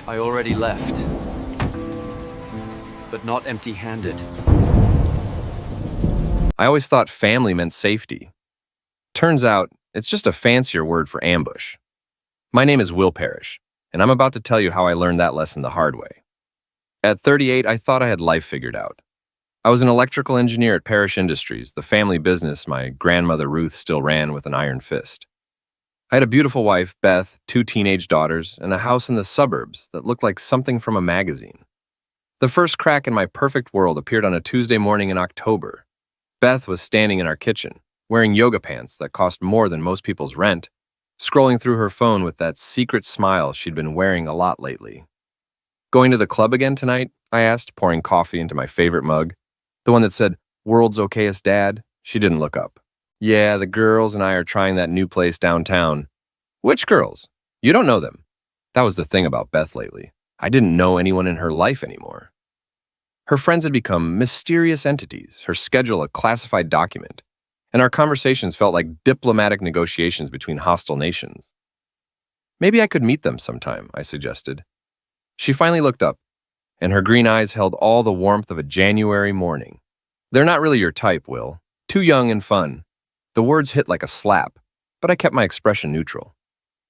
I already left, but not empty-handed. I always thought family meant safety. Turns out, it's just a fancier word for ambush. My name is Will Parrish, and I'm about to tell you how I learned that lesson the hard way. At 38, I thought I had life figured out. I was an electrical engineer at Parrish Industries, the family business my grandmother Ruth still ran with an iron fist. I had a beautiful wife, Beth, 2 teenage daughters, and a house in the suburbs that looked like something from a magazine. The first crack in my perfect world appeared on a Tuesday morning in October. Beth was standing in our kitchen, wearing yoga pants that cost more than most people's rent, scrolling through her phone with that secret smile she'd been wearing a lot lately. "Going to the club again tonight?" I asked, pouring coffee into my favorite mug. The one that said, "World's Okayest Dad." She didn't look up. "Yeah, the girls and I are trying that new place downtown." "Which girls? You don't know them." That was the thing about Beth lately. I didn't know anyone in her life anymore. Her friends had become mysterious entities, her schedule a classified document, and our conversations felt like diplomatic negotiations between hostile nations. "Maybe I could meet them sometime," I suggested. She finally looked up, and her green eyes held all the warmth of a January morning. "They're not really your type, Will. Too young and fun." The words hit like a slap, but I kept my expression neutral.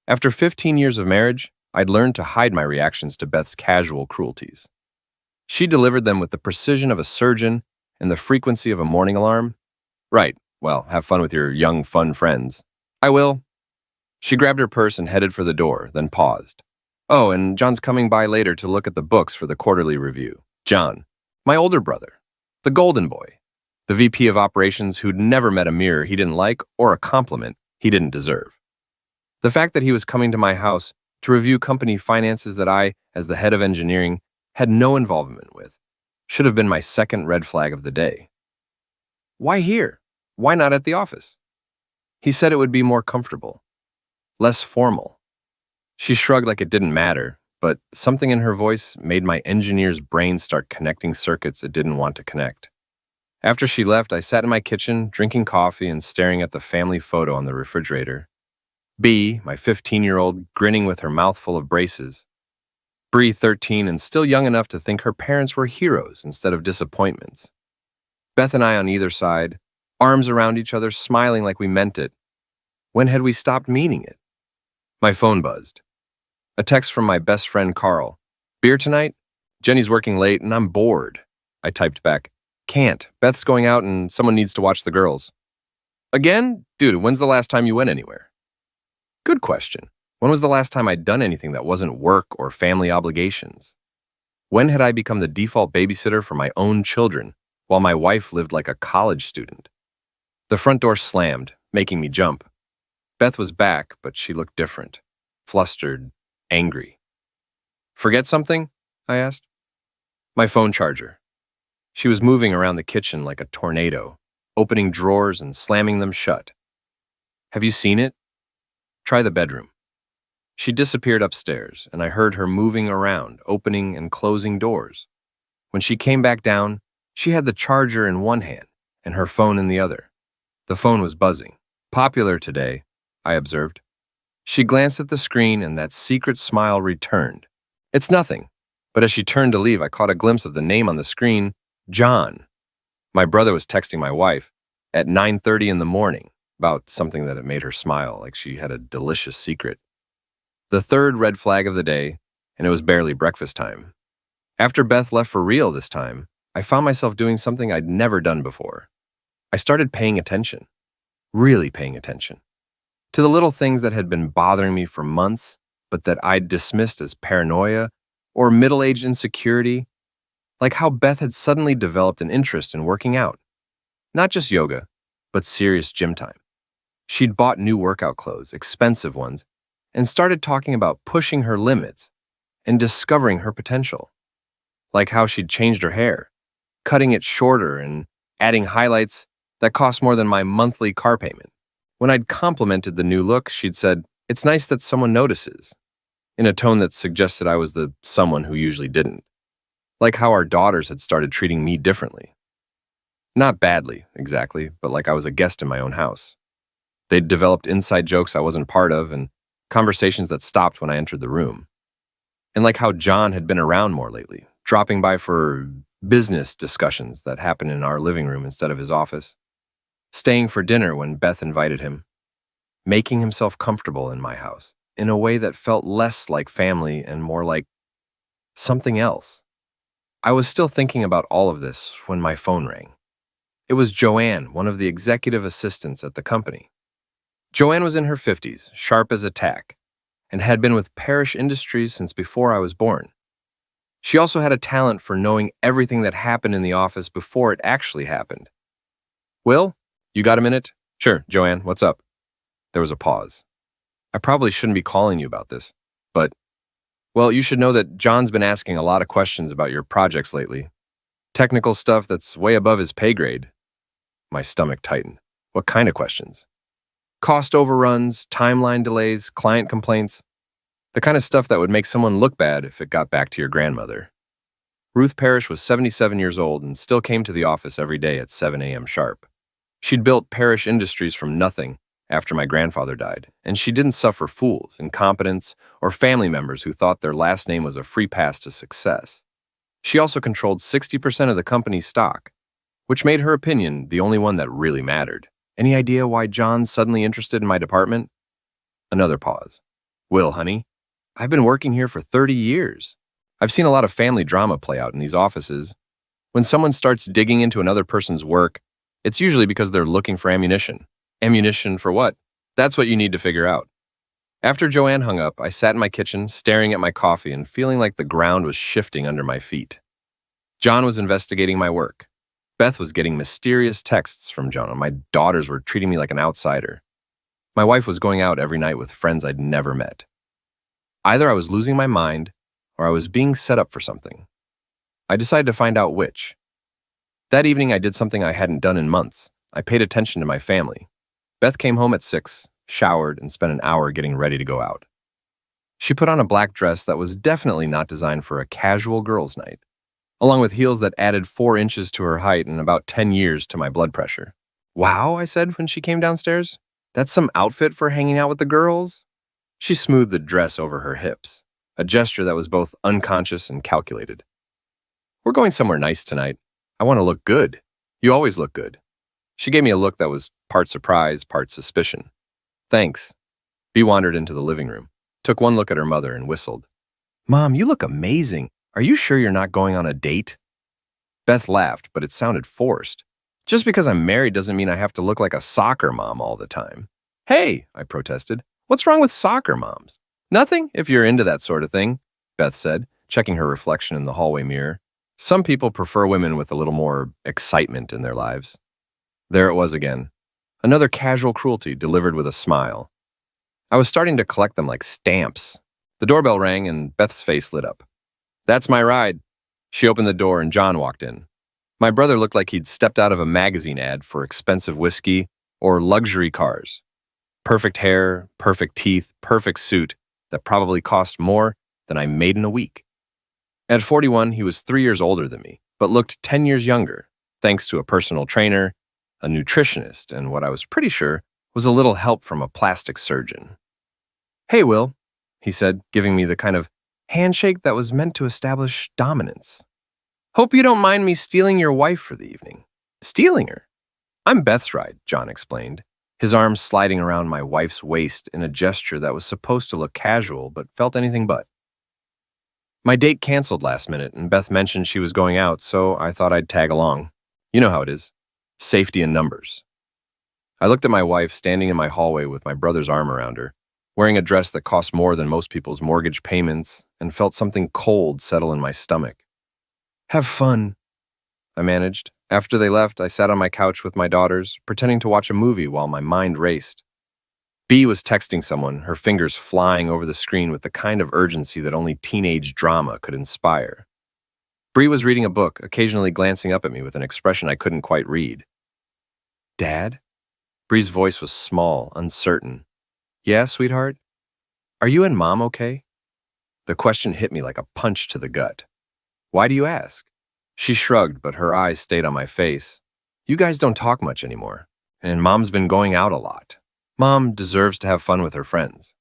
After 15 years of marriage, I'd learned to hide my reactions to Beth's casual cruelties. She delivered them with the precision of a surgeon and the frequency of a morning alarm. "Right, well, have fun with your young, fun friends." "I will." She grabbed her purse and headed for the door, then paused. "Oh, and John's coming by later to look at the books for the quarterly review." John, my older brother, the golden boy, the VP of operations who'd never met a mirror he didn't like or a compliment he didn't deserve. The fact that he was coming to my house to review company finances that I, as the head of engineering, had no involvement with, should have been my second red flag of the day. "Why here? Why not at the office?" He said it would be more comfortable, less formal. She shrugged like it didn't matter, but something in her voice made my engineer's brain start connecting circuits it didn't want to connect. After she left, I sat in my kitchen, drinking coffee and staring at the family photo on the refrigerator. B, my 15-year-old, grinning with her mouth full of braces. Bree, 13, and still young enough to think her parents were heroes instead of disappointments. Beth and I on either side, arms around each other, smiling like we meant it. When had we stopped meaning it? My phone buzzed. A text from my best friend Carl. "Beer tonight? Jenny's working late and I'm bored." I typed back, "Can't. Beth's going out and someone needs to watch the girls." "Again? Dude, when's the last time you went anywhere?" Good question. When was the last time I'd done anything that wasn't work or family obligations? When had I become the default babysitter for my own children while my wife lived like a college student? The front door slammed, making me jump. Beth was back, but she looked different. Flustered, angry. "Forget something?" I asked. My phone charger. She was moving around the kitchen like a tornado, opening drawers and slamming them shut. "Have you seen it? Try the bedroom." She disappeared upstairs, and I heard her moving around, opening and closing doors. When she came back down, she had the charger in one hand and her phone in the other. The phone was buzzing. "Popular today," I observed. She glanced at the screen, and that secret smile returned. "It's nothing." But as she turned to leave, I caught a glimpse of the name on the screen, John. My brother was texting my wife at 9:30 in the morning about something that had made her smile, like she had a delicious secret. The third red flag of the day, and it was barely breakfast time. After Beth left for real this time, I found myself doing something I'd never done before. I started paying attention, really paying attention, to the little things that had been bothering me for months, but that I'd dismissed as paranoia or middle-aged insecurity, like how Beth had suddenly developed an interest in working out. Not just yoga, but serious gym time. She'd bought new workout clothes, expensive ones, and started talking about pushing her limits and discovering her potential. Like how she'd changed her hair, cutting it shorter and adding highlights that cost more than my monthly car payment. When I'd complimented the new look, she'd said, "It's nice that someone notices," in a tone that suggested I was the someone who usually didn't. Like how our daughters had started treating me differently. Not badly, exactly, but like I was a guest in my own house. They'd developed inside jokes I wasn't part of and conversations that stopped when I entered the room. and like how John had been around more lately, dropping by for business discussions that happened in our living room instead of his office, staying for dinner when Beth invited him, making himself comfortable in my house in a way that felt less like family and more like something else. I was still thinking about all of this when my phone rang. It was Joanne, one of the executive assistants at the company. Joanne was in her 50s, sharp as a tack, and had been with Parrish Industries since before I was born. She also had a talent for knowing everything that happened in the office before it actually happened. Will, you got a minute? Sure, Joanne, what's up? There was a pause. I probably shouldn't be calling you about this, but, well, you should know that John's been asking a lot of questions about your projects lately. Technical stuff that's way above his pay grade. My stomach tightened. What kind of questions? Cost overruns, timeline delays, client complaints. The kind of stuff that would make someone look bad if it got back to your grandmother. Ruth Parrish was 77 years old and still came to the office every day at 7 a.m. sharp. She'd built Parrish Industries from nothing after my grandfather died, and she didn't suffer fools, incompetents, or family members who thought their last name was a free pass to success. She also controlled 60% of the company's stock, which made her opinion the only one that really mattered. Any idea why John's suddenly interested in my department? Another pause. Will, honey, I've been working here for 30 years. I've seen a lot of family drama play out in these offices. When someone starts digging into another person's work, it's usually because they're looking for ammunition. Ammunition for what? That's what you need to figure out. After Joanne hung up, I sat in my kitchen, staring at my coffee and feeling like the ground was shifting under my feet. John was investigating my work. Beth was getting mysterious texts from John, and my daughters were treating me like an outsider. My wife was going out every night with friends I'd never met. Either I was losing my mind, or I was being set up for something. I decided to find out which. That evening, I did something I hadn't done in months. I paid attention to my family. Beth came home at 6, showered, and spent an hour getting ready to go out. She put on a black dress that was definitely not designed for a casual girls' night, along with heels that added 4 inches to her height and about 10 years to my blood pressure. Wow, I said when she came downstairs. That's some outfit for hanging out with the girls? She smoothed the dress over her hips, a gesture that was both unconscious and calculated. We're going somewhere nice tonight. I want to look good. You always look good. She gave me a look that was part surprise, part suspicion. Thanks. Bea wandered into the living room, took one look at her mother, and whistled. Mom, you look amazing. Are you sure you're not going on a date? Beth laughed, but it sounded forced. Just because I'm married doesn't mean I have to look like a soccer mom all the time. Hey, I protested. What's wrong with soccer moms? Nothing, if you're into that sort of thing, Beth said, checking her reflection in the hallway mirror. Some people prefer women with a little more excitement in their lives. There it was again. Another casual cruelty delivered with a smile. I was starting to collect them like stamps. The doorbell rang and Beth's face lit up. That's my ride. She opened the door and John walked in. My brother looked like he'd stepped out of a magazine ad for expensive whiskey or luxury cars. Perfect hair, perfect teeth, perfect suit that probably cost more than I made in a week. At 41, he was 3 years older than me, but looked 10 years younger, thanks to a personal trainer, a nutritionist, and what I was pretty sure was a little help from a plastic surgeon. Hey, Will, he said, giving me the kind of handshake that was meant to establish dominance. Hope you don't mind me stealing your wife for the evening. Stealing her? I'm Beth's ride, John explained, his arms sliding around my wife's waist in a gesture that was supposed to look casual but felt anything but. My date canceled last minute, and Beth mentioned she was going out, so I thought I'd tag along. You know how it is. Safety in numbers. I looked at my wife standing in my hallway with my brother's arm around her, wearing a dress that cost more than most people's mortgage payments, and felt something cold settle in my stomach. Have fun, I managed. After they left, I sat on my couch with my daughters, pretending to watch a movie while my mind raced. Bea was texting someone, her fingers flying over the screen with the kind of urgency that only teenage drama could inspire. Bree was reading a book, occasionally glancing up at me with an expression I couldn't quite read. Dad? Bree's voice was small, uncertain. Yeah, sweetheart? Are you and Mom okay? The question hit me like a punch to the gut. Why do you ask? She shrugged, but her eyes stayed on my face. You guys don't talk much anymore, and Mom's been going out a lot. Mom deserves to have fun with her friends.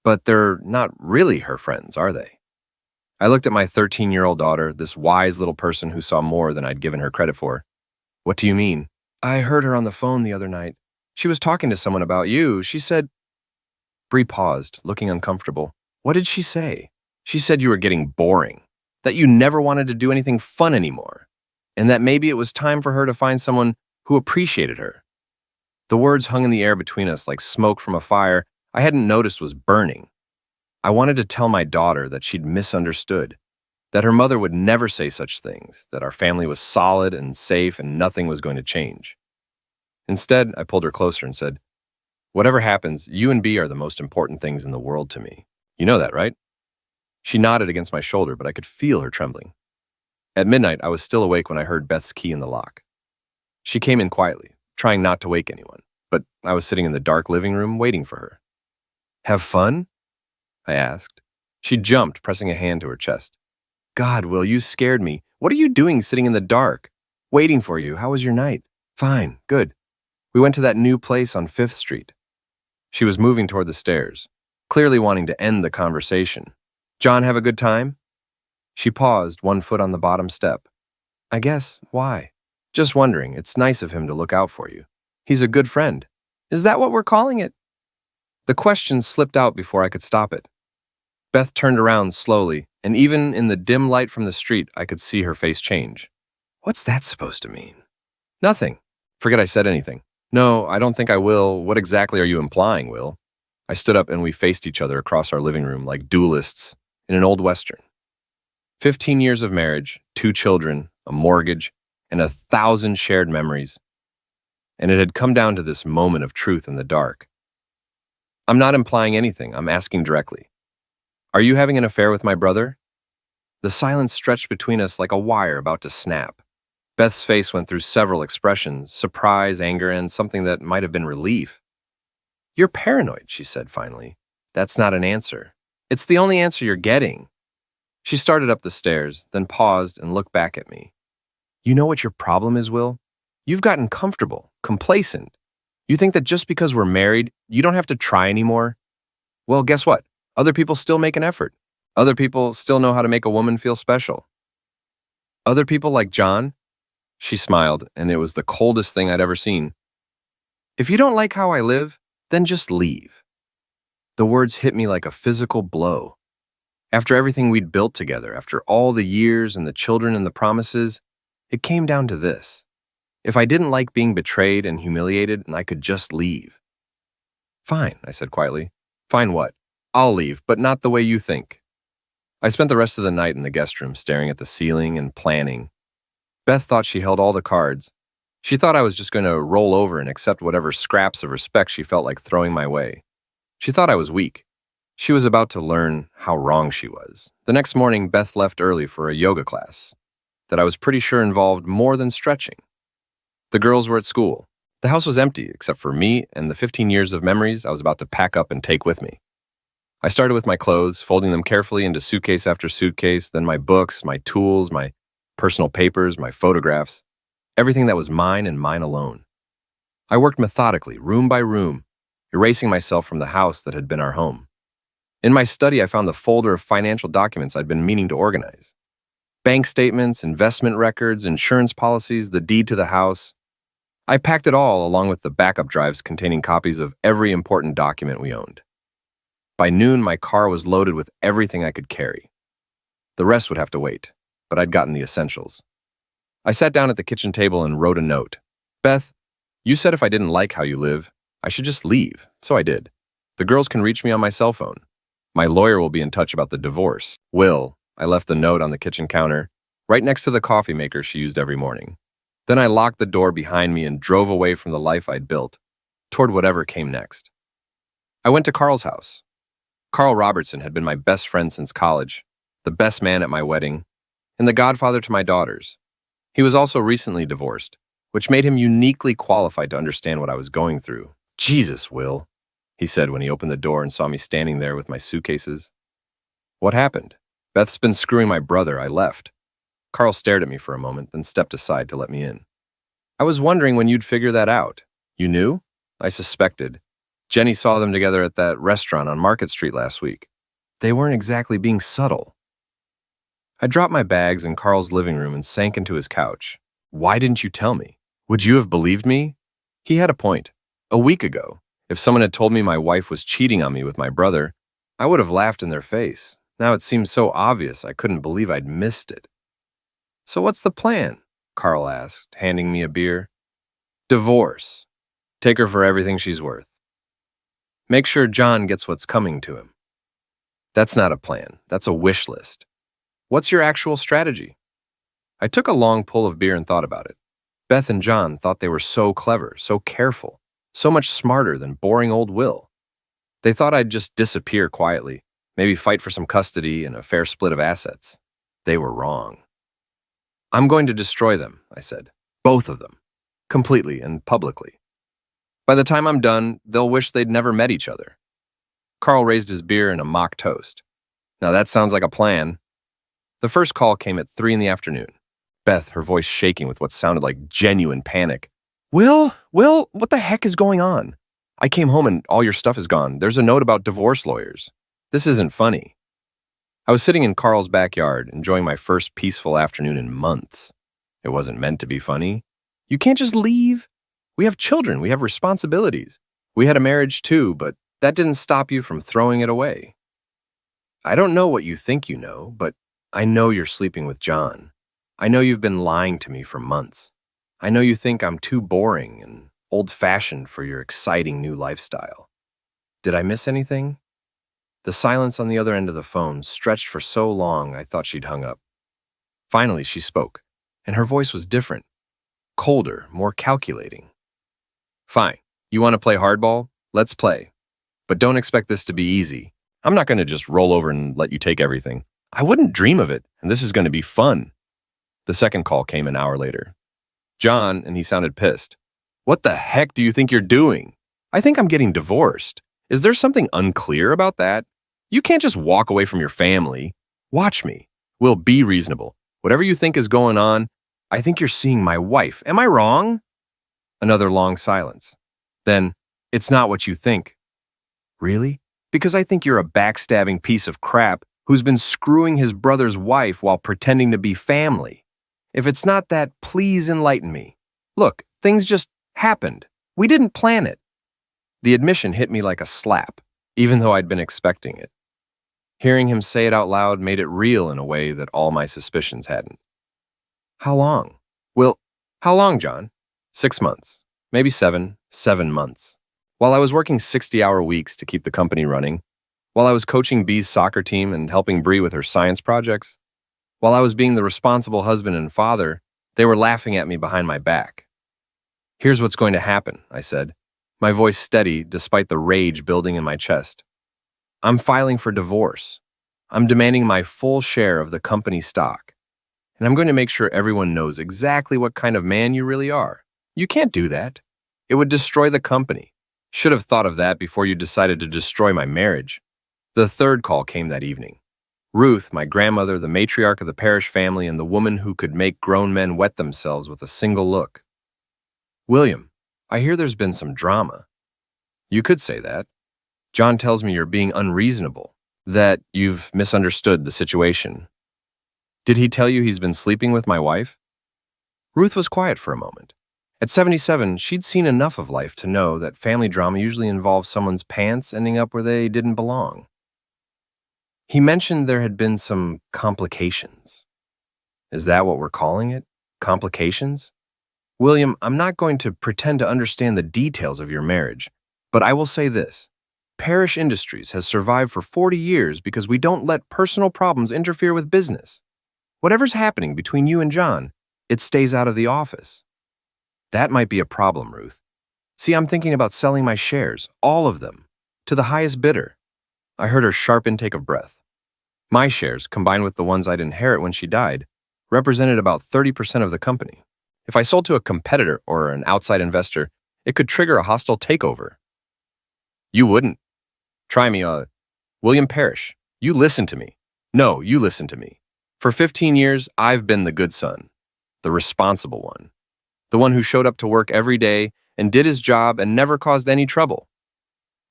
But they're not really her friends, are they? I looked at my 13-year-old daughter, this wise little person who saw more than I'd given her credit for. What do you mean? I heard her on the phone the other night. She was talking to someone about you. She said... Bree paused, looking uncomfortable. What did she say? She said you were getting boring, that you never wanted to do anything fun anymore, and that maybe it was time for her to find someone who appreciated her. The words hung in the air between us like smoke from a fire I hadn't noticed was burning. I wanted to tell my daughter that she'd misunderstood, that her mother would never say such things, that our family was solid and safe and nothing was going to change. Instead, I pulled her closer and said, whatever happens, you and Bea are the most important things in the world to me. You know that, right? She nodded against my shoulder, but I could feel her trembling. At midnight, I was still awake when I heard Beth's key in the lock. She came in quietly, trying not to wake anyone, but I was sitting in the dark living room waiting for her. Have fun? I asked. She jumped, pressing a hand to her chest. God, Will, you scared me. What are you doing sitting in the dark? Waiting for you. How was your night? Fine, good. We went to that new place on 5th Street. She was moving toward the stairs, clearly wanting to end the conversation. John have a good time? She paused, one foot on the bottom step. I guess. Why? Just wondering. It's nice of him to look out for you. He's a good friend. Is that what we're calling it? The question slipped out before I could stop it. Beth turned around slowly, and even in the dim light from the street, I could see her face change. What's that supposed to mean? Nothing. Forget I said anything. No, I don't think I will. What exactly are you implying, Will? I stood up and we faced each other across our living room like duelists in an old Western. 15 years of marriage, 2 children, a mortgage, and 1,000 shared memories. And it had come down to this moment of truth in the dark. I'm not implying anything. I'm asking directly. Are you having an affair with my brother? The silence stretched between us like a wire about to snap. Beth's face went through several expressions, surprise, anger, and something that might have been relief. You're paranoid, she said finally. That's not an answer. It's the only answer you're getting. She started up the stairs, then paused and looked back at me. You know what your problem is, Will? You've gotten comfortable, complacent. You think that just because we're married, you don't have to try anymore? Well, guess what? Other people still make an effort. Other people still know how to make a woman feel special. Other people like John? She smiled, and it was the coldest thing I'd ever seen. If you don't like how I live, then just leave. The words hit me like a physical blow. After everything we'd built together, after all the years and the children and the promises, it came down to this. If I didn't like being betrayed and humiliated, and I could just leave. Fine, I said quietly. Fine what? I'll leave, but not the way you think. I spent the rest of the night in the guest room staring at the ceiling and planning. Beth thought she held all the cards. She thought I was just going to roll over and accept whatever scraps of respect she felt like throwing my way. She thought I was weak. She was about to learn how wrong she was. The next morning, Beth left early for a yoga class that I was pretty sure involved more than stretching. The girls were at school. The house was empty except for me and the 15 years of memories I was about to pack up and take with me. I started with my clothes, folding them carefully into suitcase after suitcase, then my books, my tools, my personal papers, my photographs, everything that was mine and mine alone. I worked methodically, room by room, erasing myself from the house that had been our home. In my study, I found the folder of financial documents I'd been meaning to organize. Bank statements, investment records, insurance policies, the deed to the house. I packed it all along with the backup drives containing copies of every important document we owned. By noon, my car was loaded with everything I could carry. The rest would have to wait, but I'd gotten the essentials. I sat down at the kitchen table and wrote a note. Beth, you said if I didn't like how you live, I should just leave, so I did. The girls can reach me on my cell phone. My lawyer will be in touch about the divorce. Will, I left the note on the kitchen counter, right next to the coffee maker she used every morning. Then I locked the door behind me and drove away from the life I'd built, toward whatever came next. I went to Carl's house. Carl Robertson had been my best friend since college, the best man at my wedding, and the godfather to my daughters. He was also recently divorced, which made him uniquely qualified to understand what I was going through. Jesus, Will, he said when he opened the door and saw me standing there with my suitcases. What happened? Beth's been screwing my brother. I left. Carl stared at me for a moment, then stepped aside to let me in. I was wondering when you'd figure that out. You knew? I suspected. Jenny saw them together at that restaurant on Market Street last week. They weren't exactly being subtle. I dropped my bags in Carl's living room and sank into his couch. Why didn't you tell me? Would you have believed me? He had a point. A week ago, if someone had told me my wife was cheating on me with my brother, I would have laughed in their face. Now it seemed so obvious I couldn't believe I'd missed it. So what's the plan? Carl asked, handing me a beer. Divorce. Take her for everything she's worth. Make sure John gets what's coming to him. That's not a plan. That's a wish list. What's your actual strategy? I took a long pull of beer and thought about it. Beth and John thought they were so clever, so careful, so much smarter than boring old Will. They thought I'd just disappear quietly, maybe fight for some custody and a fair split of assets. They were wrong. I'm going to destroy them, I said. Both of them. Completely and publicly. By the time I'm done, they'll wish they'd never met each other. Carl raised his beer in a mock toast. Now that sounds like a plan. The first call came at 3 in the afternoon. Beth, her voice shaking with what sounded like genuine panic. Will, what the heck is going on? I came home and all your stuff is gone. There's a note about divorce lawyers. This isn't funny. I was sitting in Carl's backyard, enjoying my first peaceful afternoon in months. It wasn't meant to be funny. You can't just leave. We have children. We have responsibilities. We had a marriage too, but that didn't stop you from throwing it away. I don't know what you think you know, but I know you're sleeping with John. I know you've been lying to me for months. I know you think I'm too boring and old-fashioned for your exciting new lifestyle. Did I miss anything? The silence on the other end of the phone stretched for so long I thought she'd hung up. Finally, she spoke, and her voice was different, colder, more calculating. Fine, you want to play hardball? Let's play. But don't expect this to be easy. I'm not going to just roll over and let you take everything. I wouldn't dream of it, and this is going to be fun. The second call came an hour later. John, and he sounded pissed. What the heck do you think you're doing? I think I'm getting divorced. Is there something unclear about that? You can't just walk away from your family. Watch me. We'll be reasonable. Whatever you think is going on, I think you're seeing my wife. Am I wrong? Another long silence. Then, it's not what you think. Really? Because I think you're a backstabbing piece of crap who's been screwing his brother's wife while pretending to be family. If it's not that, please enlighten me. Look, things just happened. We didn't plan it. The admission hit me like a slap, even though I'd been expecting it. Hearing him say it out loud made it real in a way that all my suspicions hadn't. How long? Well, how long, John? 6 months. Maybe 7 months. While I was working 60-hour weeks to keep the company running, while I was coaching Bee's soccer team and helping Bree with her science projects, while I was being the responsible husband and father, they were laughing at me behind my back. Here's what's going to happen, I said, my voice steady despite the rage building in my chest. I'm filing for divorce. I'm demanding my full share of the company stock. And I'm going to make sure everyone knows exactly what kind of man you really are. You can't do that. It would destroy the company. Should have thought of that before you decided to destroy my marriage. The third call came that evening. Ruth, my grandmother, the matriarch of the parish family, and the woman who could make grown men wet themselves with a single look. William, I hear there's been some drama. You could say that. John tells me you're being unreasonable, that you've misunderstood the situation. Did he tell you he's been sleeping with my wife? Ruth was quiet for a moment. At 77, she'd seen enough of life to know that family drama usually involves someone's pants ending up where they didn't belong. He mentioned there had been some complications. Is that what we're calling it? Complications? William, I'm not going to pretend to understand the details of your marriage, but I will say this. Parish Industries has survived for 40 years because we don't let personal problems interfere with business. Whatever's happening between you and John, it stays out of the office. That might be a problem, Ruth. See, I'm thinking about selling my shares, all of them, to the highest bidder. I heard her sharp intake of breath. My shares, combined with the ones I'd inherit when she died, represented about 30% of the company. If I sold to a competitor or an outside investor, it could trigger a hostile takeover. You wouldn't. Try me, William Parrish. You listen to me. No, you listen to me. For 15 years, I've been the good son, the responsible one, the one who showed up to work every day and did his job and never caused any trouble.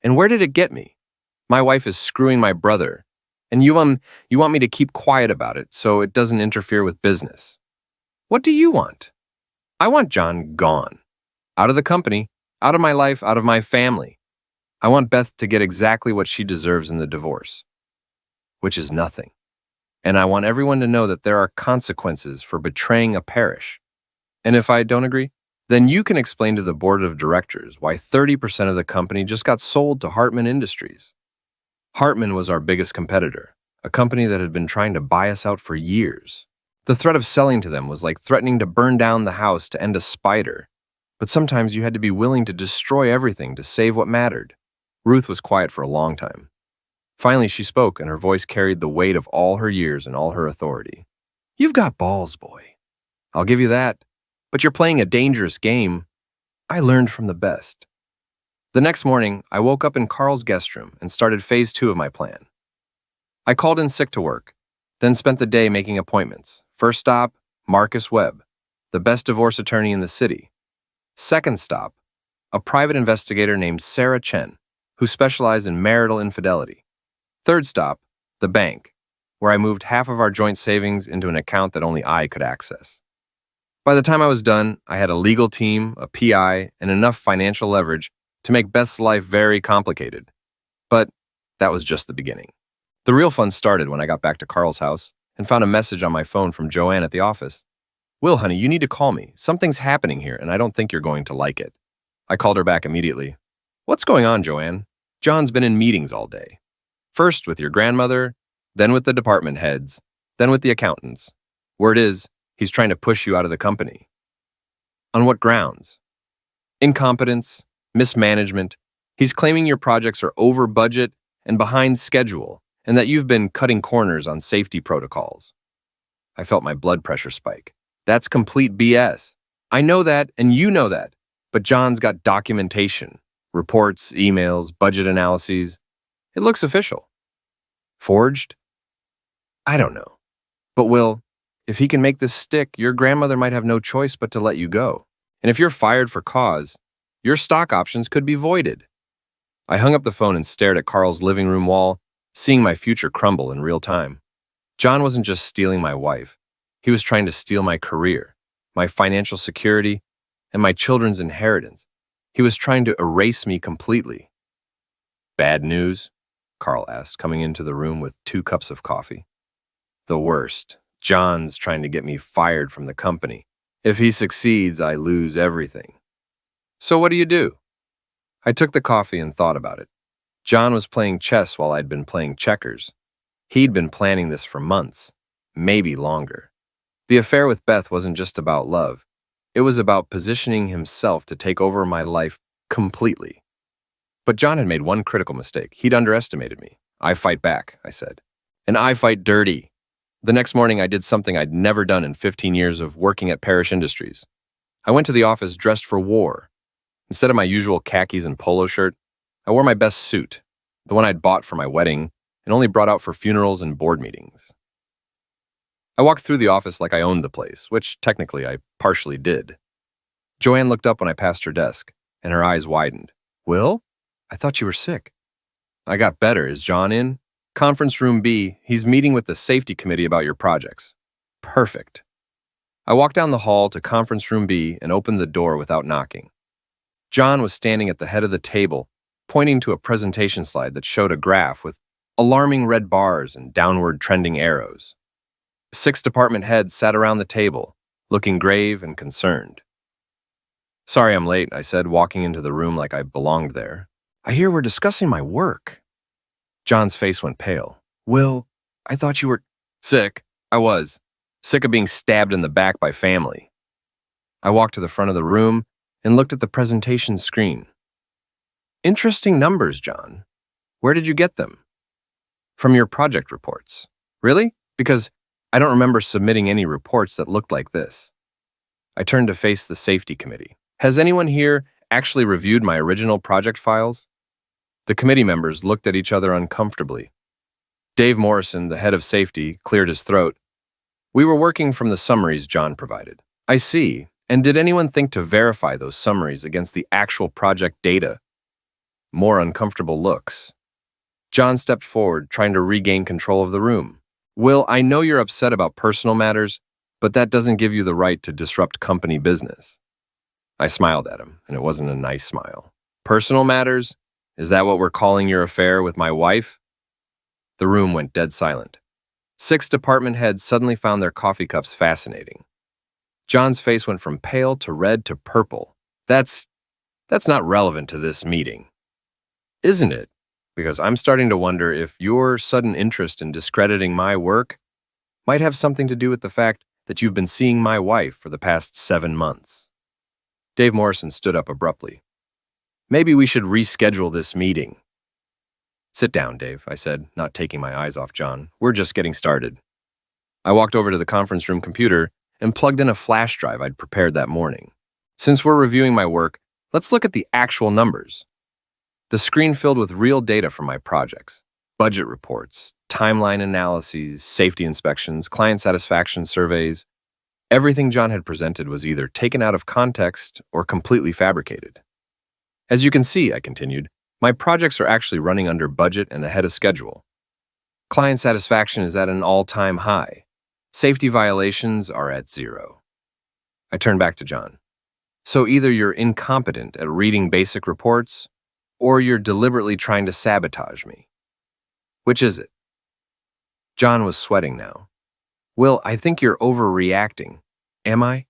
And where did it get me? My wife is screwing my brother, And you want me to keep quiet about it so it doesn't interfere with business. What do you want? I want John gone. Out of the company, out of my life, out of my family. I want Beth to get exactly what she deserves in the divorce, which is nothing. And I want everyone to know that there are consequences for betraying a parish. And if I don't agree, then you can explain to the board of directors why 30% of the company just got sold to Hartman Industries. Hartman was our biggest competitor, a company that had been trying to buy us out for years. The threat of selling to them was like threatening to burn down the house to end a spider. But sometimes you had to be willing to destroy everything to save what mattered. Ruth was quiet for a long time. Finally, she spoke, and her voice carried the weight of all her years and all her authority. You've got balls, boy. I'll give you that. But you're playing a dangerous game. I learned from the best. The next morning, I woke up in Carl's guest room and started phase 2 of my plan. I called in sick to work, then spent the day making appointments. First stop, Marcus Webb, the best divorce attorney in the city. Second stop, a private investigator named Sarah Chen, who specialized in marital infidelity. Third stop, the bank, where I moved half of our joint savings into an account that only I could access. By the time I was done, I had a legal team, a PI, and enough financial leverage to make Beth's life very complicated. But that was just the beginning. The real fun started when I got back to Carl's house and found a message on my phone from Joanne at the office. Will, honey, you need to call me. Something's happening here, and I don't think you're going to like it. I called her back immediately. What's going on, Joanne? John's been in meetings all day. First with your grandmother, then with the department heads, then with the accountants. Word is, he's trying to push you out of the company. On what grounds? Incompetence, mismanagement. He's claiming your projects are over budget and behind schedule, and that you've been cutting corners on safety protocols. I felt my blood pressure spike. That's complete BS. I know that, and you know that. But John's got documentation, reports, emails, budget analyses. It looks official. Forged? I don't know. But Will, if he can make this stick, your grandmother might have no choice but to let you go. And if you're fired for cause, your stock options could be voided. I hung up the phone and stared at Carl's living room wall, seeing my future crumble in real time. John wasn't just stealing my wife. He was trying to steal my career, my financial security, and my children's inheritance. He was trying to erase me completely. Bad news? Carl asked, coming into the room with 2 cups of coffee. The worst. John's trying to get me fired from the company. If he succeeds, I lose everything. So what do? I took the coffee and thought about it. John was playing chess while I'd been playing checkers. He'd been planning this for months, maybe longer. The affair with Beth wasn't just about love. It was about positioning himself to take over my life completely. But John had made one critical mistake. He'd underestimated me. I fight back, I said. And I fight dirty. The next morning, I did something I'd never done in 15 years of working at Parrish Industries. I went to the office dressed for war. Instead of my usual khakis and polo shirt, I wore my best suit, the one I'd bought for my wedding and only brought out for funerals and board meetings. I walked through the office like I owned the place, which technically I partially did. Joanne looked up when I passed her desk, and her eyes widened. Will? I thought you were sick. I got better. Is John in? Conference room B. He's meeting with the safety committee about your projects. Perfect. I walked down the hall to conference room B and opened the door without knocking. John was standing at the head of the table, pointing to a presentation slide that showed a graph with alarming red bars and downward trending arrows. 6 department heads sat around the table, looking grave and concerned. Sorry I'm late, I said, walking into the room like I belonged there. I hear we're discussing my work. John's face went pale. Will, I thought you were sick. I was. Sick of being stabbed in the back by family. I walked to the front of the room and looked at the presentation screen. Interesting numbers, John. Where did you get them? From your project reports. Really? Because I don't remember submitting any reports that looked like this. I turned to face the safety committee. Has anyone here actually reviewed my original project files? The committee members looked at each other uncomfortably. Dave Morrison, the head of safety, cleared his throat. We were working from the summaries John provided. I see. And did anyone think to verify those summaries against the actual project data? More uncomfortable looks. John stepped forward, trying to regain control of the room. Will, I know you're upset about personal matters, but that doesn't give you the right to disrupt company business. I smiled at him, and it wasn't a nice smile. Personal matters? Is that what we're calling your affair with my wife? The room went dead silent. 6 department heads suddenly found their coffee cups fascinating. John's face went from pale to red to purple. That's not relevant to this meeting. Isn't it? Because I'm starting to wonder if your sudden interest in discrediting my work might have something to do with the fact that you've been seeing my wife for the past 7 months. Dave Morrison stood up abruptly. Maybe we should reschedule this meeting. Sit down, Dave, I said, not taking my eyes off John. We're just getting started. I walked over to the conference room computer and plugged in a flash drive I'd prepared that morning. Since we're reviewing my work, let's look at the actual numbers. The screen filled with real data from my projects: budget reports, timeline analyses, safety inspections, client satisfaction surveys. Everything John had presented was either taken out of context or completely fabricated. As you can see, I continued, my projects are actually running under budget and ahead of schedule. Client satisfaction is at an all-time high. Safety violations are at 0. I turned back to John. So either you're incompetent at reading basic reports, or you're deliberately trying to sabotage me. Which is it? John was sweating now. Will, I think you're overreacting. Am I?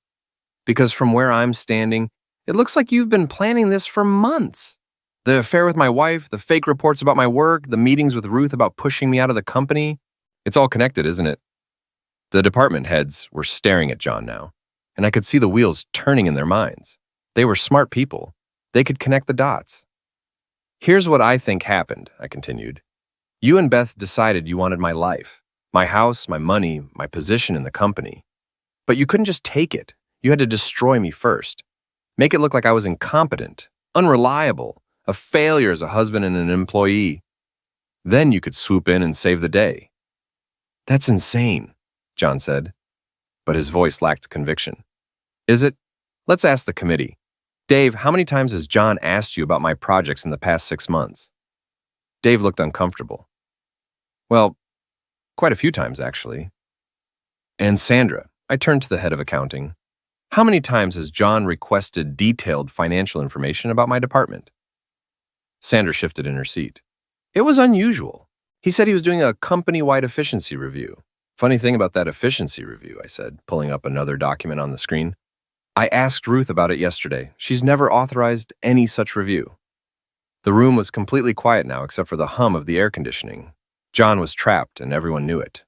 Because from where I'm standing, it looks like you've been planning this for months. The affair with my wife, the fake reports about my work, the meetings with Ruth about pushing me out of the company. It's all connected, isn't it? The department heads were staring at John now, and I could see the wheels turning in their minds. They were smart people. They could connect the dots. Here's what I think happened, I continued. You and Beth decided you wanted my life, my house, my money, my position in the company. But you couldn't just take it. You had to destroy me first. Make it look like I was incompetent, unreliable, a failure as a husband and an employee. Then you could swoop in and save the day. That's insane, John said, but his voice lacked conviction. Is it? Let's ask the committee. Dave, how many times has John asked you about my projects in the past 6 months? Dave looked uncomfortable. Well, quite a few times, actually. And Sandra, I turned to the head of accounting. How many times has John requested detailed financial information about my department? Sandra shifted in her seat. It was unusual. He said he was doing a company-wide efficiency review. Funny thing about that efficiency review, I said, pulling up another document on the screen. I asked Ruth about it yesterday. She's never authorized any such review. The room was completely quiet now except for the hum of the air conditioning. John was trapped and everyone knew it.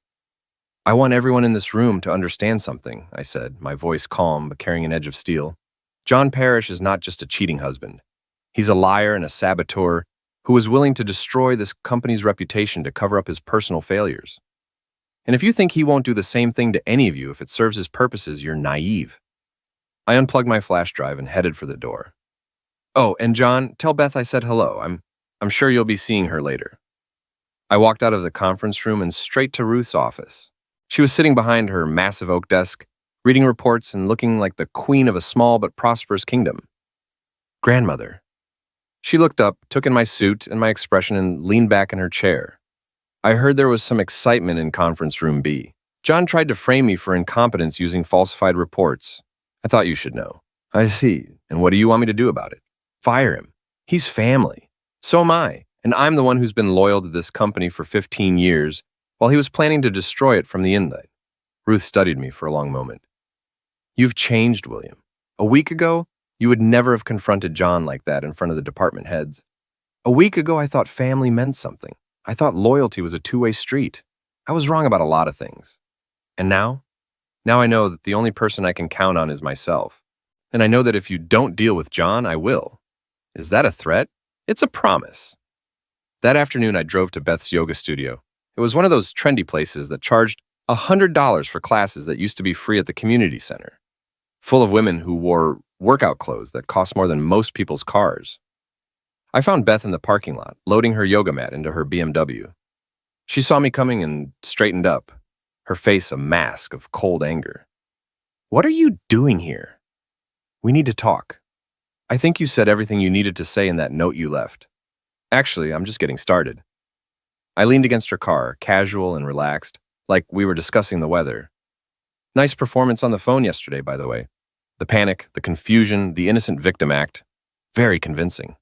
I want everyone in this room to understand something, I said, my voice calm but carrying an edge of steel. John Parrish is not just a cheating husband. He's a liar and a saboteur who is willing to destroy this company's reputation to cover up his personal failures. And if you think he won't do the same thing to any of you if it serves his purposes, you're naive. I unplugged my flash drive and headed for the door. Oh, and John, tell Beth I said hello. I'm sure you'll be seeing her later. I walked out of the conference room and straight to Ruth's office. She was sitting behind her massive oak desk, reading reports and looking like the queen of a small but prosperous kingdom. Grandmother. She looked up, took in my suit and my expression, and leaned back in her chair. I heard there was some excitement in conference room B. John tried to frame me for incompetence using falsified reports. I thought you should know. I see. And what do you want me to do about it? Fire him. He's family. So am I. And I'm the one who's been loyal to this company for 15 years while he was planning to destroy it from the inside. Ruth studied me for a long moment. You've changed, William. A week ago, you would never have confronted John like that in front of the department heads. A week ago, I thought family meant something. I thought loyalty was a two-way street. I was wrong about a lot of things. And now? Now I know that the only person I can count on is myself. And I know that if you don't deal with John, I will. Is that a threat? It's a promise. That afternoon, I drove to Beth's yoga studio. It was one of those trendy places that charged $100 for classes that used to be free at the community center, full of women who wore workout clothes that cost more than most people's cars. I found Beth in the parking lot, loading her yoga mat into her BMW. She saw me coming and straightened up, her face a mask of cold anger. What are you doing here? We need to talk. I think you said everything you needed to say in that note you left. Actually, I'm just getting started. I leaned against her car, casual and relaxed, like we were discussing the weather. Nice performance on the phone yesterday, by the way. The panic, the confusion, the innocent victim act. Very convincing.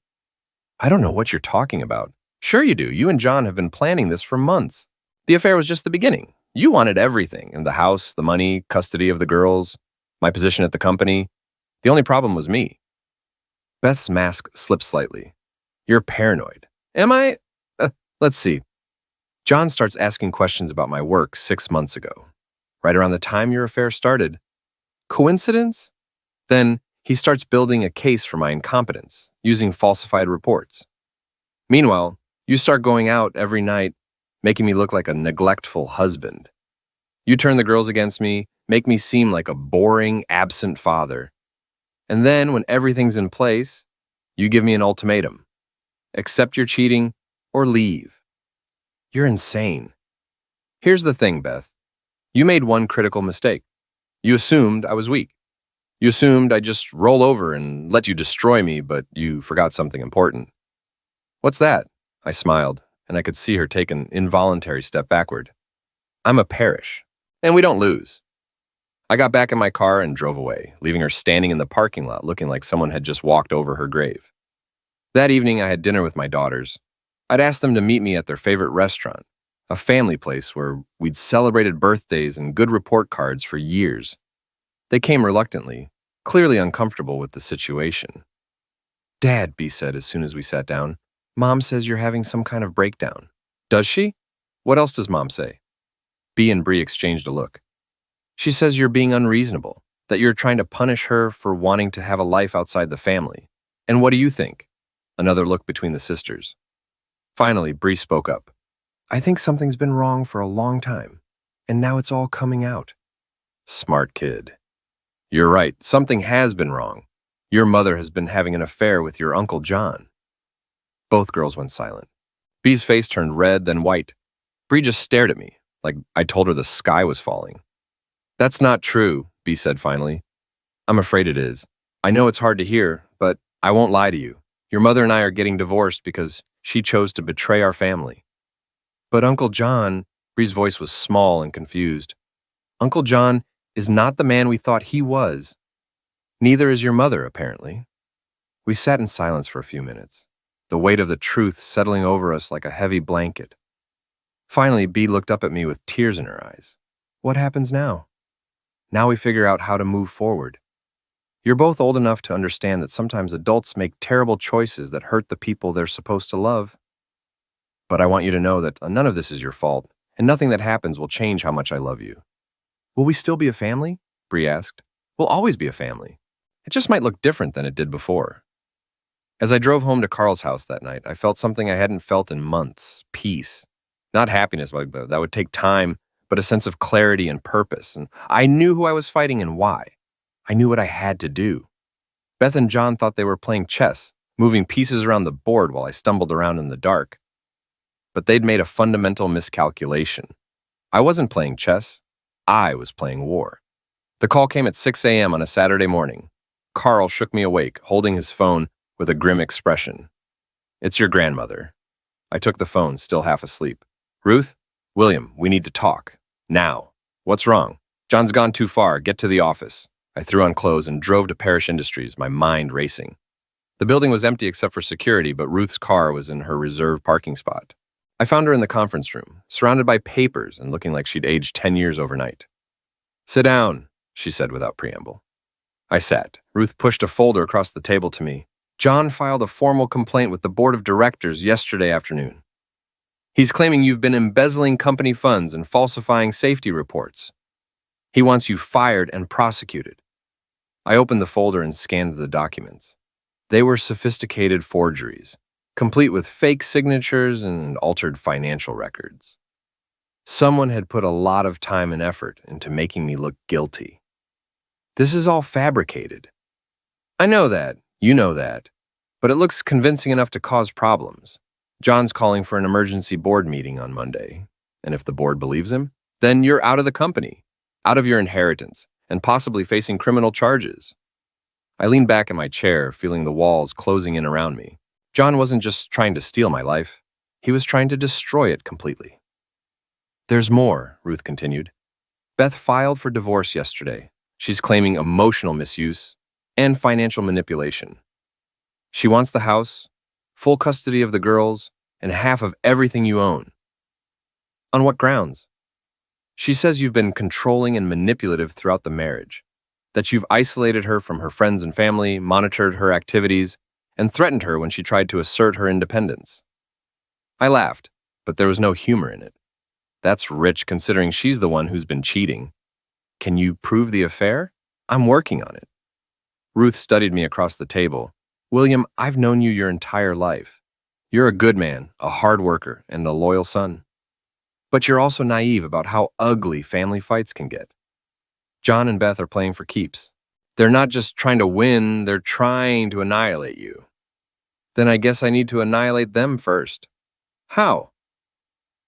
I don't know what you're talking about. Sure you do. You and John have been planning this for months. The affair was just the beginning. You wanted everything, and the house, the money, custody of the girls, my position at the company. The only problem was me. Beth's mask slipped slightly. You're paranoid. Am I? Let's see. John starts asking questions about my work 6 months ago, right around the time your affair started. Coincidence? Then he starts building a case for my incompetence, using falsified reports. Meanwhile, you start going out every night, making me look like a neglectful husband. You turn the girls against me, make me seem like a boring, absent father. And then, when everything's in place, you give me an ultimatum. Accept your cheating or leave. You're insane. Here's the thing, Beth. You made one critical mistake. You assumed I was weak. You assumed I'd just roll over and let you destroy me, but you forgot something important. What's that? I smiled, and I could see her take an involuntary step backward. I'm a Parrish, and we don't lose. I got back in my car and drove away, leaving her standing in the parking lot looking like someone had just walked over her grave. That evening, I had dinner with my daughters. I'd asked them to meet me at their favorite restaurant, a family place where we'd celebrated birthdays and good report cards for years. They came reluctantly, clearly uncomfortable with the situation. Dad, B said as soon as we sat down, Mom says you're having some kind of breakdown. Does she? What else does Mom say? B and Bree exchanged a look. She says you're being unreasonable, that you're trying to punish her for wanting to have a life outside the family. And what do you think? Another look between the sisters. Finally, Bree spoke up. I think something's been wrong for a long time, and now it's all coming out. Smart kid. You're right, something has been wrong. Your mother has been having an affair with your Uncle John. Both girls went silent. Bee's face turned red, then white. Bree just stared at me, like I told her the sky was falling. That's not true, Bee said finally. I'm afraid it is. I know it's hard to hear, but I won't lie to you. Your mother and I are getting divorced because she chose to betray our family. But Uncle John, Bree's voice was small and confused. Uncle John is not the man we thought he was. Neither is your mother, apparently. We sat in silence for a few minutes, the weight of the truth settling over us like a heavy blanket. Finally, Bee looked up at me with tears in her eyes. What happens now? Now we figure out how to move forward. You're both old enough to understand that sometimes adults make terrible choices that hurt the people they're supposed to love. But I want you to know that none of this is your fault, and nothing that happens will change how much I love you. Will we still be a family? Bree asked. We'll always be a family. It just might look different than it did before. As I drove home to Carl's house that night, I felt something I hadn't felt in months, peace. Not happiness, like that would take time, but a sense of clarity and purpose. And I knew who I was fighting and why. I knew what I had to do. Beth and John thought they were playing chess, moving pieces around the board while I stumbled around in the dark. But they'd made a fundamental miscalculation. I wasn't playing chess. I was playing war. The call came at 6 a.m. on a Saturday morning. Carl shook me awake, holding his phone with a grim expression. It's your grandmother. I took the phone, still half asleep. Ruth? William, we need to talk. Now. What's wrong? John's gone too far. Get to the office. I threw on clothes and drove to Parrish Industries, my mind racing. The building was empty except for security, but Ruth's car was in her reserved parking spot. I found her in the conference room, surrounded by papers and looking like she'd aged 10 years overnight. Sit down, she said without preamble. I sat. Ruth pushed a folder across the table to me. John filed a formal complaint with the board of directors yesterday afternoon. He's claiming you've been embezzling company funds and falsifying safety reports. He wants you fired and prosecuted. I opened the folder and scanned the documents. They were sophisticated forgeries, complete with fake signatures and altered financial records. Someone had put a lot of time and effort into making me look guilty. This is all fabricated. I know that, you know that, but it looks convincing enough to cause problems. John's calling for an emergency board meeting on Monday, and if the board believes him, then you're out of the company, out of your inheritance, and possibly facing criminal charges. I leaned back in my chair, feeling the walls closing in around me. John wasn't just trying to steal my life. He was trying to destroy it completely. There's more, Ruth continued. Beth filed for divorce yesterday. She's claiming emotional misuse and financial manipulation. She wants the house, full custody of the girls, and half of everything you own. On what grounds? She says you've been controlling and manipulative throughout the marriage, that you've isolated her from her friends and family, monitored her activities, and threatened her when she tried to assert her independence. I laughed, but there was no humor in it. That's rich considering she's the one who's been cheating. Can you prove the affair? I'm working on it. Ruth studied me across the table. William, I've known you your entire life. You're a good man, a hard worker, and a loyal son. But you're also naive about how ugly family fights can get. John and Beth are playing for keeps. They're not just trying to win, they're trying to annihilate you. Then I guess I need to annihilate them first. How?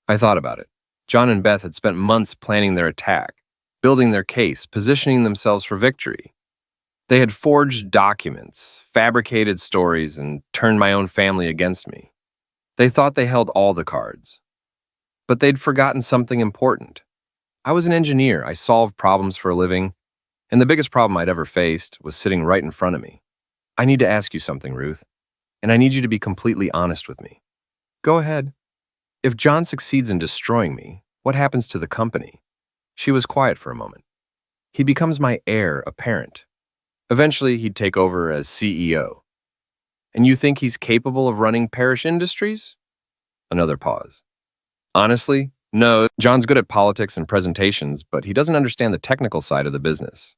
I thought about it. John and Beth had spent months planning their attack, building their case, positioning themselves for victory. They had forged documents, fabricated stories, and turned my own family against me. They thought they held all the cards. But they'd forgotten something important. I was an engineer. I solved problems for a living, and the biggest problem I'd ever faced was sitting right in front of me. I need to ask you something, Ruth, and I need you to be completely honest with me. Go ahead. If John succeeds in destroying me, what happens to the company? She was quiet for a moment. He becomes my heir apparent. Eventually, he'd take over as CEO. And you think he's capable of running Parrish Industries? Another pause. Honestly, no. John's good at politics and presentations, but he doesn't understand the technical side of the business.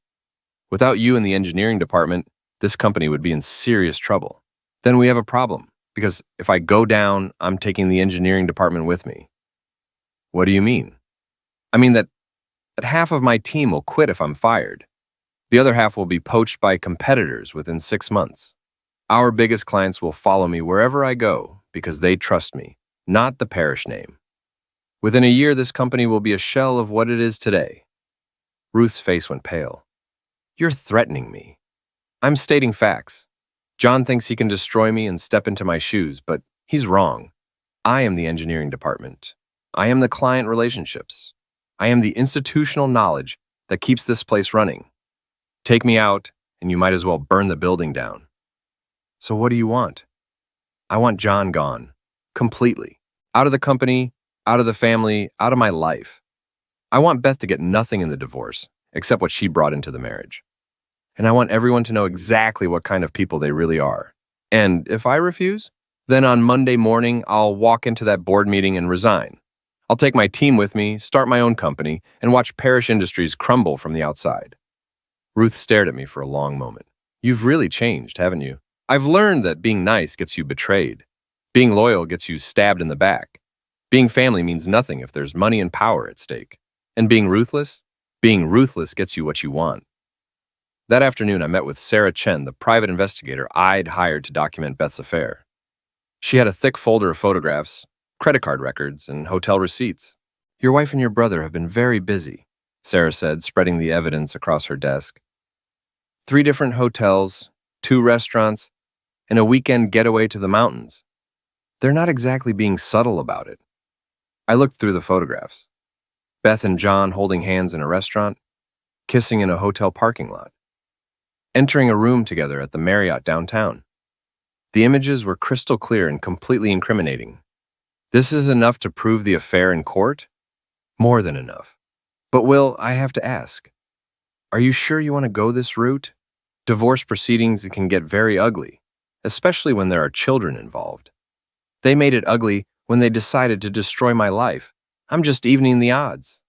Without you in the engineering department, this company would be in serious trouble. Then we have a problem, because if I go down, I'm taking the engineering department with me. What do you mean? I mean that half of my team will quit if I'm fired. The other half will be poached by competitors within 6 months. Our biggest clients will follow me wherever I go because they trust me, not the Parrish name. Within a year, this company will be a shell of what it is today. Ruth's face went pale. You're threatening me. I'm stating facts. John thinks he can destroy me and step into my shoes, but he's wrong. I am the engineering department. I am the client relationships. I am the institutional knowledge that keeps this place running. Take me out, and you might as well burn the building down. So what do you want? I want John gone. Completely. Out of the company, out of the family, out of my life. I want Beth to get nothing in the divorce, except what she brought into the marriage. And I want everyone to know exactly what kind of people they really are. And if I refuse, then on Monday morning, I'll walk into that board meeting and resign. I'll take my team with me, start my own company, and watch Parrish Industries crumble from the outside. Ruth stared at me for a long moment. You've really changed, haven't you? I've learned that being nice gets you betrayed. Being loyal gets you stabbed in the back. Being family means nothing if there's money and power at stake. And being ruthless gets you what you want. That afternoon, I met with Sarah Chen, the private investigator I'd hired to document Beth's affair. She had a thick folder of photographs, credit card records, and hotel receipts. Your wife and your brother have been very busy, Sarah said, spreading the evidence across her desk. 3 different hotels, 2 restaurants, and a weekend getaway to the mountains. They're not exactly being subtle about it. I looked through the photographs. Beth and John holding hands in a restaurant, kissing in a hotel parking lot, entering a room together at the Marriott downtown. The images were crystal clear and completely incriminating. This is enough to prove the affair in court? More than enough. But Will, I have to ask, are you sure you want to go this route? Divorce proceedings can get very ugly, especially when there are children involved. They made it ugly when they decided to destroy my life. I'm just evening the odds.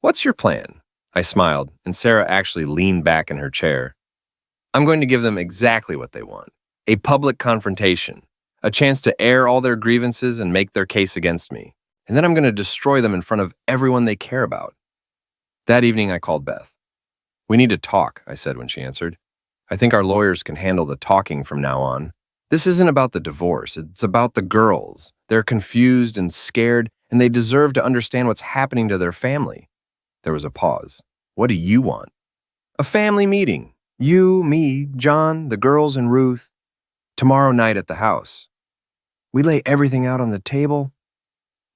What's your plan? I smiled, and Sarah actually leaned back in her chair. I'm going to give them exactly what they want. A public confrontation. A chance to air all their grievances and make their case against me. And then I'm going to destroy them in front of everyone they care about. That evening, I called Beth. We need to talk, I said when she answered. I think our lawyers can handle the talking from now on. This isn't about the divorce. It's about the girls. They're confused and scared, and they deserve to understand what's happening to their family. There was a pause. What do you want? A family meeting. You, me, John, the girls, and Ruth. Tomorrow night at the house. We lay everything out on the table,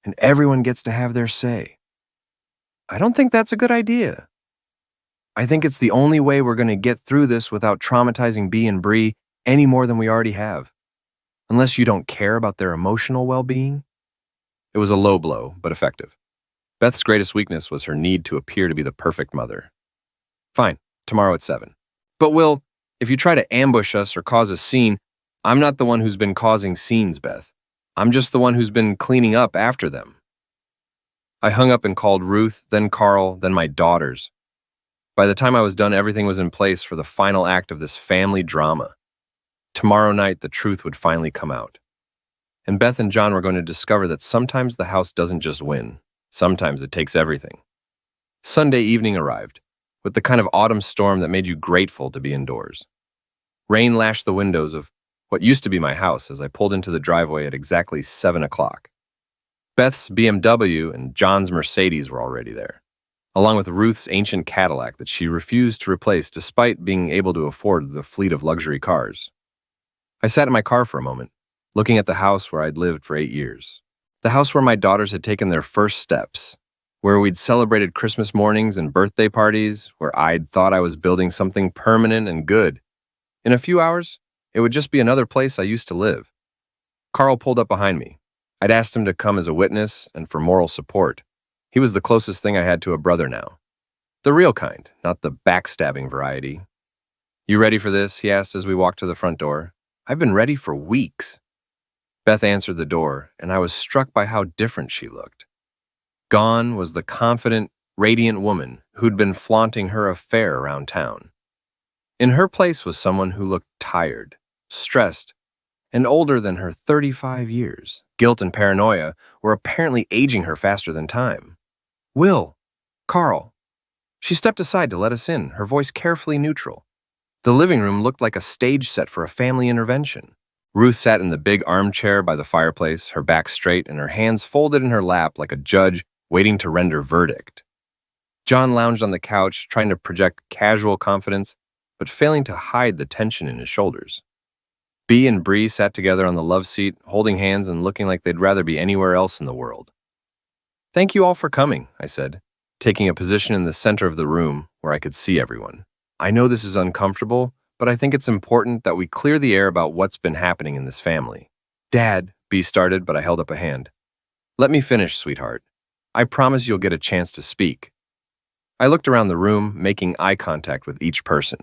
and everyone gets to have their say. I don't think that's a good idea. I think it's the only way we're going to get through this without traumatizing Bee and Bree any more than we already have. Unless you don't care about their emotional well-being. It was a low blow, but effective. Beth's greatest weakness was her need to appear to be the perfect mother. Fine, tomorrow at 7. But Will, if you try to ambush us or cause a scene, I'm not the one who's been causing scenes, Beth. I'm just the one who's been cleaning up after them. I hung up and called Ruth, then Carl, then my daughters. By the time I was done, everything was in place for the final act of this family drama. Tomorrow night, the truth would finally come out. And Beth and John were going to discover that sometimes the house doesn't just win. Sometimes it takes everything. Sunday evening arrived, with the kind of autumn storm that made you grateful to be indoors. Rain lashed the windows of what used to be my house as I pulled into the driveway at exactly 7 o'clock. Beth's BMW and John's Mercedes were already there, along with Ruth's ancient Cadillac that she refused to replace despite being able to afford the fleet of luxury cars. I sat in my car for a moment, looking at the house where I'd lived for 8 years. The house where my daughters had taken their first steps, where we'd celebrated Christmas mornings and birthday parties, where I'd thought I was building something permanent and good. In a few hours, it would just be another place I used to live. Carl pulled up behind me. I'd asked him to come as a witness and for moral support. He was the closest thing I had to a brother now. The real kind, not the backstabbing variety. You ready for this? He asked as we walked to the front door. I've been ready for weeks. Beth answered the door, and I was struck by how different she looked. Gone was the confident, radiant woman who'd been flaunting her affair around town. In her place was someone who looked tired, stressed, and older than her 35 years. Guilt and paranoia were apparently aging her faster than time. Will, Carl. She stepped aside to let us in, her voice carefully neutral. The living room looked like a stage set for a family intervention. Ruth sat in the big armchair by the fireplace, her back straight and her hands folded in her lap like a judge waiting to render verdict. John lounged on the couch, trying to project casual confidence, but failing to hide the tension in his shoulders. Bee and Bree sat together on the love seat, holding hands and looking like they'd rather be anywhere else in the world. Thank you all for coming, I said, taking a position in the center of the room where I could see everyone. I know this is uncomfortable, but I think it's important that we clear the air about what's been happening in this family. Dad, Bee started, but I held up a hand. Let me finish, sweetheart. I promise you'll get a chance to speak. I looked around the room, making eye contact with each person.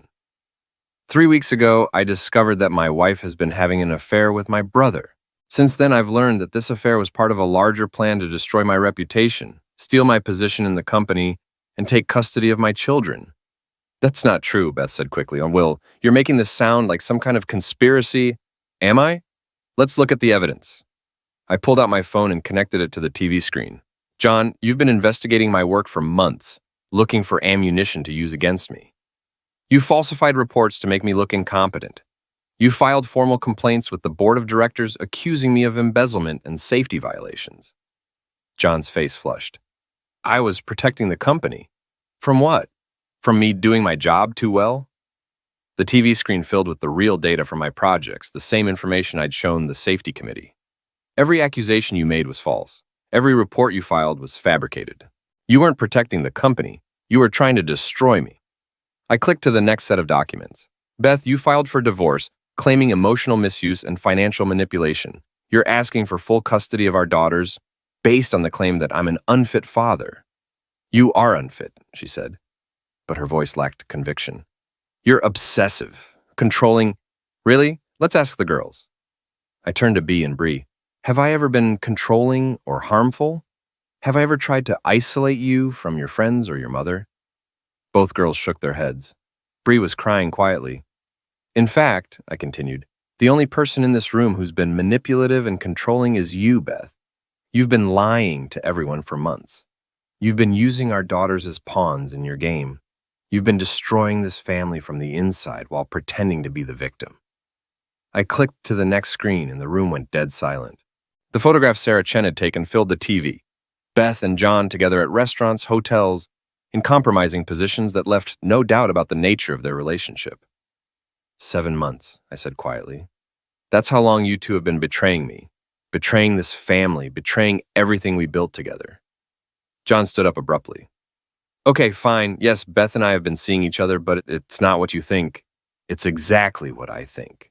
3 weeks ago, I discovered that my wife has been having an affair with my brother. Since then, I've learned that this affair was part of a larger plan to destroy my reputation, steal my position in the company, and take custody of my children. That's not true, Beth said quickly. Oh, Will, you're making this sound like some kind of conspiracy. Am I? Let's look at the evidence. I pulled out my phone and connected it to the TV screen. John, you've been investigating my work for months, looking for ammunition to use against me. You falsified reports to make me look incompetent. You filed formal complaints with the board of directors accusing me of embezzlement and safety violations. John's face flushed. I was protecting the company. From what? From me doing my job too well? The TV screen filled with the real data from my projects, the same information I'd shown the safety committee. Every accusation you made was false. Every report you filed was fabricated. You weren't protecting the company. You were trying to destroy me. I clicked to the next set of documents. Beth, you filed for divorce, claiming emotional misuse and financial manipulation. You're asking for full custody of our daughters based on the claim that I'm an unfit father. You are unfit, she said, but her voice lacked conviction. You're obsessive, controlling. Really? Let's ask the girls. I turned to Bee and Bree. Have I ever been controlling or harmful? Have I ever tried to isolate you from your friends or your mother? Both girls shook their heads. Bree was crying quietly. In fact, I continued, the only person in this room who's been manipulative and controlling is you, Beth. You've been lying to everyone for months. You've been using our daughters as pawns in your game. You've been destroying this family from the inside while pretending to be the victim. I clicked to the next screen and the room went dead silent. The photograph Sarah Chen had taken filled the TV. Beth and John together at restaurants, hotels, in compromising positions that left no doubt about the nature of their relationship. 7 months, I said quietly. That's how long you two have been betraying me betraying this family, betraying everything we built together. John stood up abruptly. Okay, fine. Yes, Beth and I have been seeing each other, but it's not what you think. It's exactly what I think.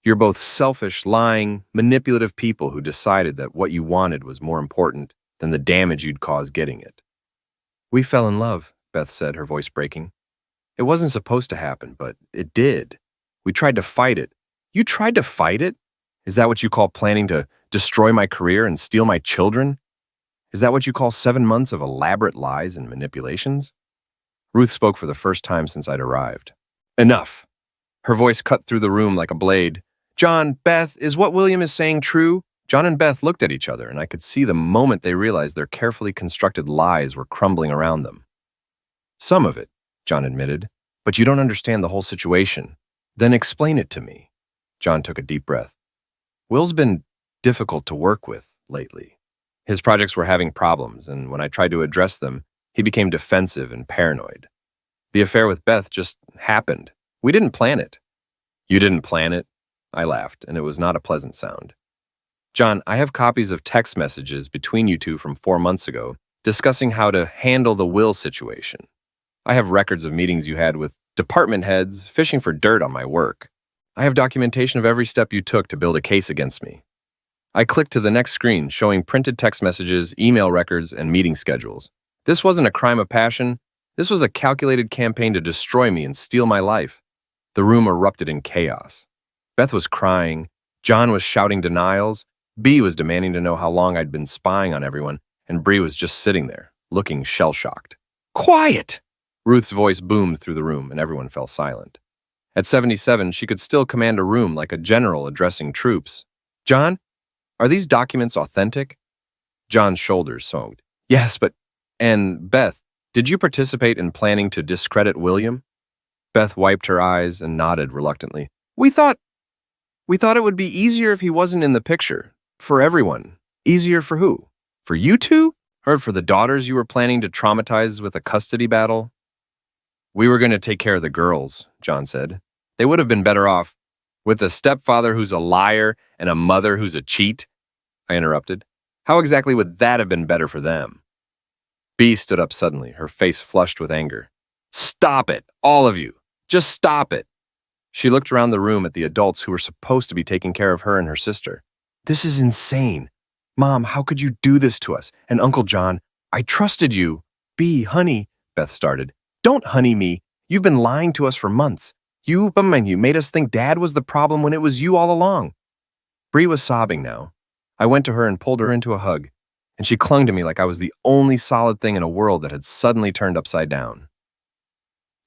You're both selfish, lying, manipulative people who decided that what you wanted was more important than the damage you'd cause getting it. We fell in love, Beth said, her voice breaking. It wasn't supposed to happen, but it did. We tried to fight it. You tried to fight it? Is that what you call planning to destroy my career and steal my children? Is that what you call 7 months of elaborate lies and manipulations? Ruth spoke for the first time since I'd arrived. Enough. Her voice cut through the room like a blade. John, Beth, is what William is saying true? John and Beth looked at each other, and I could see the moment they realized their carefully constructed lies were crumbling around them. Some of it, John admitted, but you don't understand the whole situation. Then explain it to me. John took a deep breath. Will's been difficult to work with lately. His projects were having problems, and when I tried to address them, he became defensive and paranoid. The affair with Beth just happened. We didn't plan it. You didn't plan it? I laughed, and it was not a pleasant sound. John, I have copies of text messages between you two from 4 months ago discussing how to handle the Will situation. I have records of meetings you had with department heads fishing for dirt on my work. I have documentation of every step you took to build a case against me. I clicked to the next screen showing printed text messages, email records, and meeting schedules. This wasn't a crime of passion. This was a calculated campaign to destroy me and steal my life. The room erupted in chaos. Beth was crying. John was shouting denials. Bea was demanding to know how long I'd been spying on everyone, and Bree was just sitting there, looking shell-shocked. Quiet! Ruth's voice boomed through the room, and everyone fell silent. At 77, she could still command a room like a general addressing troops. John, are these documents authentic? John's shoulders sagged. Yes, but... And Beth, did you participate in planning to discredit William? Beth wiped her eyes and nodded reluctantly. We thought it would be easier if he wasn't in the picture. For everyone. Easier for who? For you two? Or for the daughters you were planning to traumatize with a custody battle? We were going to take care of the girls, John said. They would have been better off with a stepfather who's a liar and a mother who's a cheat, I interrupted. How exactly would that have been better for them? Bea stood up suddenly, her face flushed with anger. Stop it, all of you. Just stop it. She looked around the room at the adults who were supposed to be taking care of her and her sister. This is insane. Mom, how could you do this to us? And Uncle John, I trusted you. Bea, honey, Beth started. Don't honey me. You've been lying to us for months. You made us think Dad was the problem when it was you all along. Bree was sobbing now. I went to her and pulled her into a hug, and she clung to me like I was the only solid thing in a world that had suddenly turned upside down.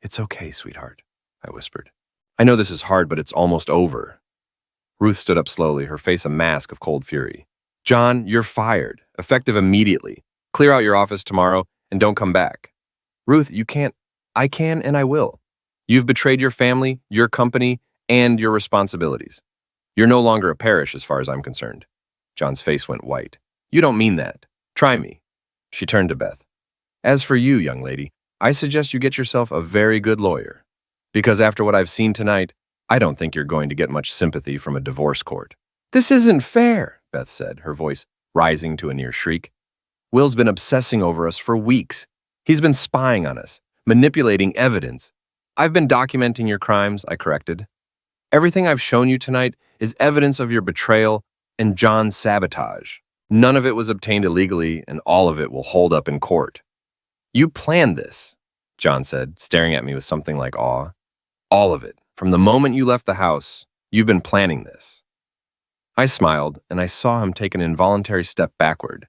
It's okay, sweetheart, I whispered. I know this is hard, but it's almost over. Ruth stood up slowly, her face a mask of cold fury. John, you're fired, effective immediately. Clear out your office tomorrow and don't come back. Ruth, you can't. I can and I will. You've betrayed your family, your company, and your responsibilities. You're no longer a parish as far as I'm concerned. John's face went white. You don't mean that. Try me. She turned to Beth. As for you, young lady, I suggest you get yourself a very good lawyer. Because after what I've seen tonight, I don't think you're going to get much sympathy from a divorce court. This isn't fair, Beth said, her voice rising to a near shriek. Will's been obsessing over us for weeks. He's been spying on us, manipulating evidence. I've been documenting your crimes, I corrected. Everything I've shown you tonight is evidence of your betrayal and John's sabotage. None of it was obtained illegally, and all of it will hold up in court. You planned this, John said, staring at me with something like awe. All of it. From the moment you left the house, you've been planning this. I smiled, and I saw him take an involuntary step backward.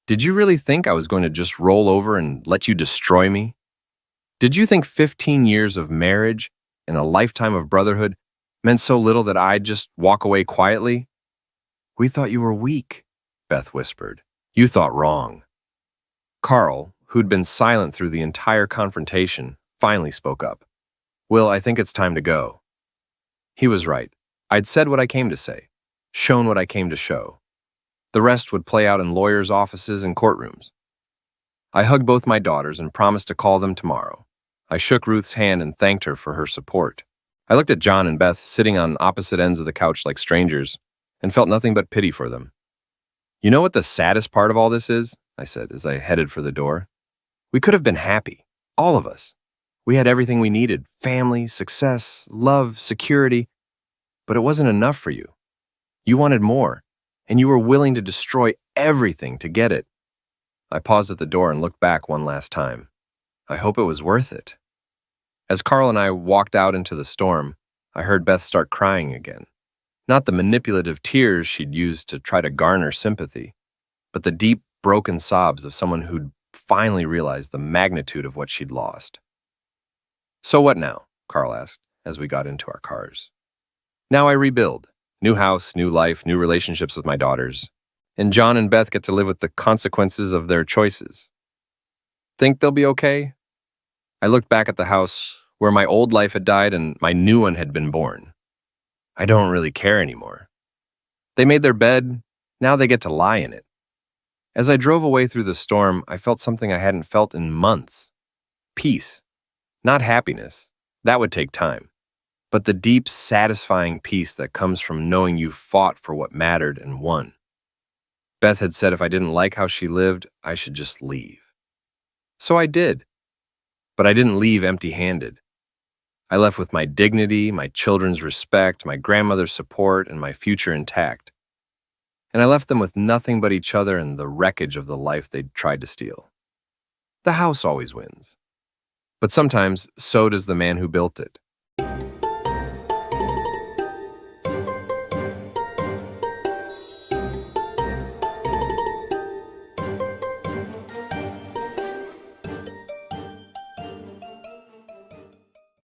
Did you really think I was going to just roll over and let you destroy me? Did you think 15 years of marriage and a lifetime of brotherhood meant so little that I'd just walk away quietly? We thought you were weak, Beth whispered. You thought wrong. Carl, who'd been silent through the entire confrontation, finally spoke up. Will, I think it's time to go. He was right. I'd said what I came to say, shown what I came to show. The rest would play out in lawyers' offices and courtrooms. I hugged both my daughters and promised to call them tomorrow. I shook Ruth's hand and thanked her for her support. I looked at John and Beth sitting on opposite ends of the couch like strangers and felt nothing but pity for them. You know what the saddest part of all this is? I said as I headed for the door. We could have been happy, all of us. We had everything we needed: family, success, love, security. But it wasn't enough for you. You wanted more, and you were willing to destroy everything to get it. I paused at the door and looked back one last time. I hope it was worth it. As Carl and I walked out into the storm, I heard Beth start crying again. Not the manipulative tears she'd used to try to garner sympathy, but the deep, broken sobs of someone who'd finally realized the magnitude of what she'd lost. "So what now?" Carl asked as we got into our cars. "Now I rebuild. New house, new life, new relationships with my daughters. And John and Beth get to live with the consequences of their choices. Think they'll be okay?" I looked back at the house where my old life had died and my new one had been born. I don't really care anymore. They made their bed, now they get to lie in it. As I drove away through the storm, I felt something I hadn't felt in months. Peace. Not happiness. That would take time. But the deep, satisfying peace that comes from knowing you've fought for what mattered and won. Beth had said if I didn't like how she lived, I should just leave. So I did. But I didn't leave empty-handed. I left with my dignity, my children's respect, my grandmother's support, and my future intact. And I left them with nothing but each other and the wreckage of the life they'd tried to steal. The house always wins. But sometimes, so does the man who built it.